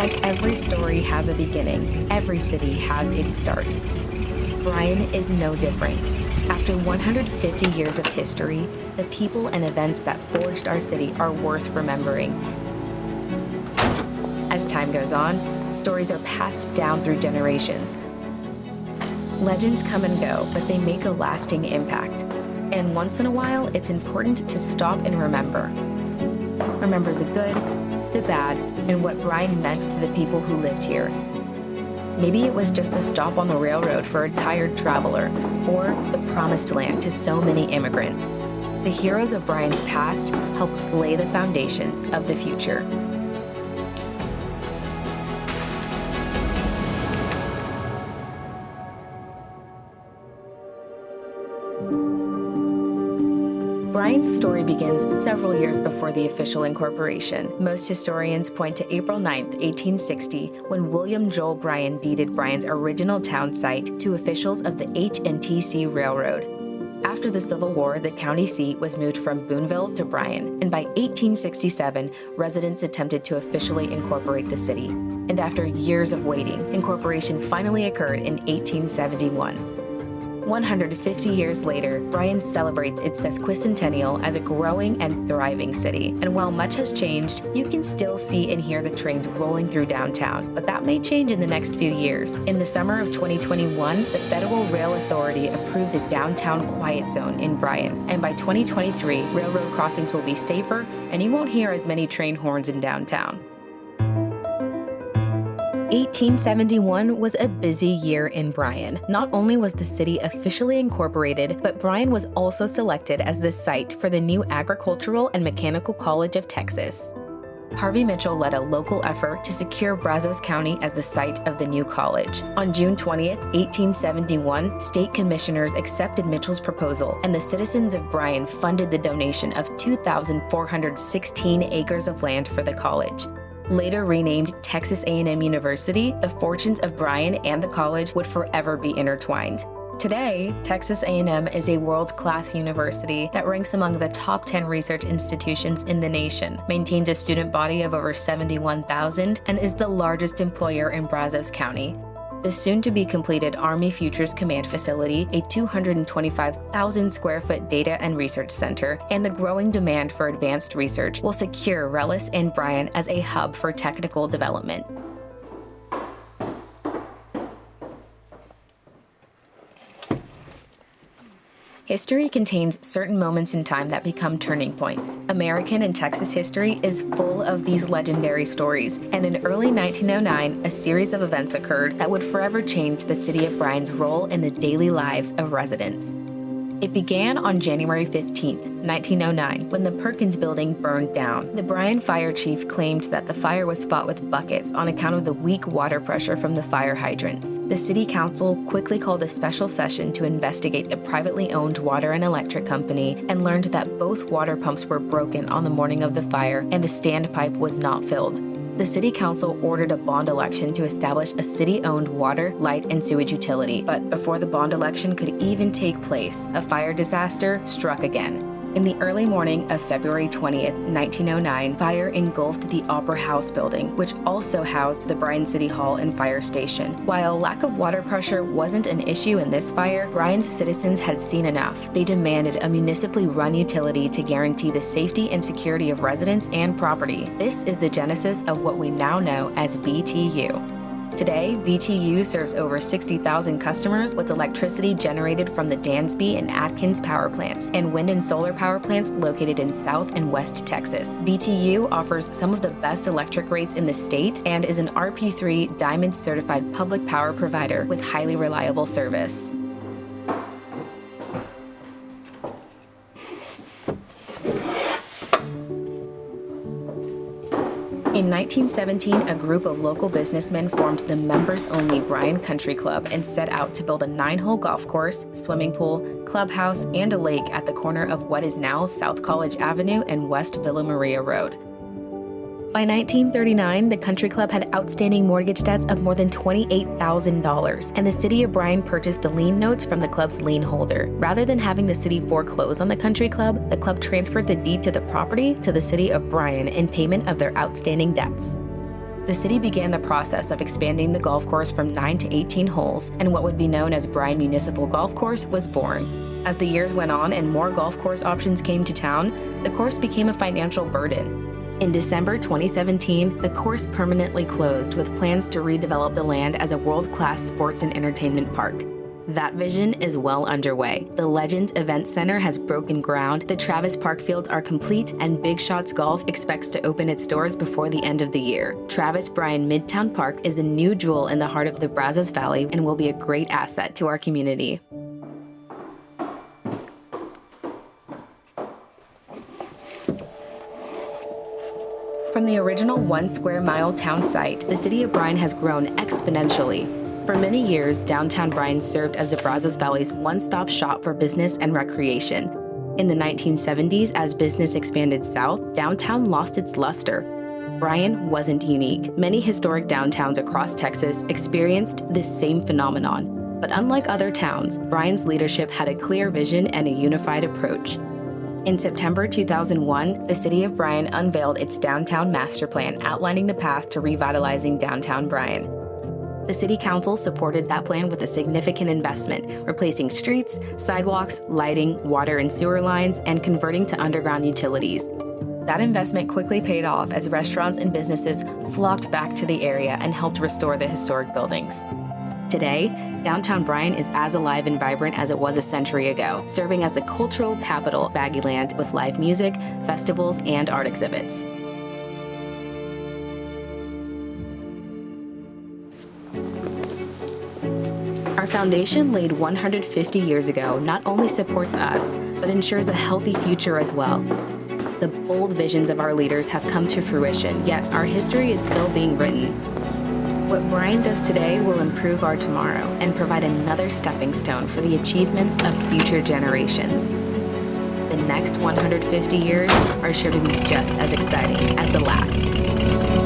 Like every story has a beginning, every city has its start. Bryan is no different. After 150 years of history, the people and events that forged our city are worth remembering. As time goes on, stories are passed down through generations. Legends come and go, but they make a lasting impact. And once in a while, it's important to stop and remember. Remember the good, the bad, and what Bryan meant to the people who lived here. Maybe it was just a stop on the railroad for a tired traveler, or the promised land to so many immigrants. The heroes of Bryan's past helped lay the foundations of the future. Bryan's story begins several years before the official incorporation. Most historians point to April 9, 1860, when William Joel Bryan deeded Bryan's original town site to officials of the H&TC Railroad. After the Civil War, the county seat was moved from Boonville to Bryan, and by 1867, residents attempted to officially incorporate the city. And after years of waiting, incorporation finally occurred in 1871. 150 years later, Bryan celebrates its sesquicentennial as a growing and thriving city. And while much has changed, you can still see and hear the trains rolling through downtown, but that may change in the next few years. In the summer of 2021, the Federal Rail Authority approved a downtown quiet zone in Bryan, and by 2023, railroad crossings will be safer, and you won't hear as many train horns in downtown. 1871 was a busy year in Bryan. Not only was the city officially incorporated, but Bryan was also selected as the site for the new Agricultural and Mechanical College of Texas. Harvey Mitchell led a local effort to secure Brazos County as the site of the new college. On June 20, 1871, state commissioners accepted Mitchell's proposal, and the citizens of Bryan funded the donation of 2,416 acres of land for the college. Later renamed Texas A&M University, the fortunes of Bryan and the college would forever be intertwined. Today, Texas A&M is a world-class university that ranks among the top 10 research institutions in the nation, maintains a student body of over 71,000, and is the largest employer in Brazos County. The soon-to-be-completed Army Futures Command Facility, a 225,000 square foot data and research center, and the growing demand for advanced research will secure Rellis and Bryan as a hub for technical development. History contains certain moments in time that become turning points. American and Texas history is full of these legendary stories, and in early 1909, a series of events occurred that would forever change the city of Bryan's role in the daily lives of residents. It began on January 15, 1909, when the Perkins building burned down. The Bryan fire chief claimed that the fire was fought with buckets on account of the weak water pressure from the fire hydrants. The city council quickly called a special session to investigate the privately owned water and electric company and learned that both water pumps were broken on the morning of the fire and the standpipe was not filled. The city council ordered a bond election to establish a city-owned water, light, and sewage utility, but before the bond election could even take place, a fire disaster struck again. In the early morning of February 20th, 1909, fire engulfed the Opera House building, which also housed the Bryan City Hall and fire station. While lack of water pressure wasn't an issue in this fire, Bryan's citizens had seen enough. They demanded a municipally run utility to guarantee the safety and security of residents and property. This is the genesis of what we now know as BTU. Today, BTU serves over 60,000 customers with electricity generated from the Dansby and Atkins power plants and wind and solar power plants located in South and West Texas. BTU offers some of the best electric rates in the state and is an RP3 Diamond certified public power provider with highly reliable service. In 1917, a group of local businessmen formed the members-only Bryan Country Club and set out to build a 9-hole golf course, swimming pool, clubhouse, and a lake at the corner of what is now South College Avenue and West Villa Maria Road. By 1939, the country club had outstanding mortgage debts of more than $28,000, and the city of Bryan purchased the lien notes from the club's lien holder. Rather than having the city foreclose on the country club transferred the deed to the property to the city of Bryan in payment of their outstanding debts. the city began the process of expanding the golf course from 9 to 18 holes, and what would be known as Bryan Municipal Golf Course was born. As the years went on and more golf course options came to town, the course became a financial burden. In December 2017, the course permanently closed with plans to redevelop the land as a world-class sports and entertainment park. That vision is well underway. The Legends Event Center has broken ground, the Travis Park fields are complete, and Big Shots Golf expects to open its doors before the end of the year. Travis Bryan Midtown Park is a new jewel in the heart of the Brazos Valley and will be a great asset to our community. From the original 1 square mile town site, the city of Bryan has grown exponentially. For many years, downtown Bryan served as the Brazos Valley's one-stop shop for business and recreation. In the 1970s, as business expanded south, downtown lost its luster. Bryan wasn't unique. Many historic downtowns across Texas experienced this same phenomenon. But unlike other towns, Bryan's leadership had a clear vision and a unified approach. In September 2001, the city of Bryan unveiled its downtown master plan outlining the path to revitalizing downtown Bryan. The City Council supported that plan with a significant investment, replacing streets, sidewalks, lighting, water and sewer lines, and converting to underground utilities. That investment quickly paid off as restaurants and businesses flocked back to the area and helped restore the historic buildings. Today, downtown Bryan is as alive and vibrant as it was a century ago, serving as the cultural capital of Aggieland with live music, festivals, and art exhibits. Our foundation, laid 150 years ago, not only supports us, but ensures a healthy future as well. The bold visions of our leaders have come to fruition, yet our history is still being written. What Bryan does today will improve our tomorrow and provide another stepping stone for the achievements of future generations. The next 150 years are sure to be just as exciting as the last.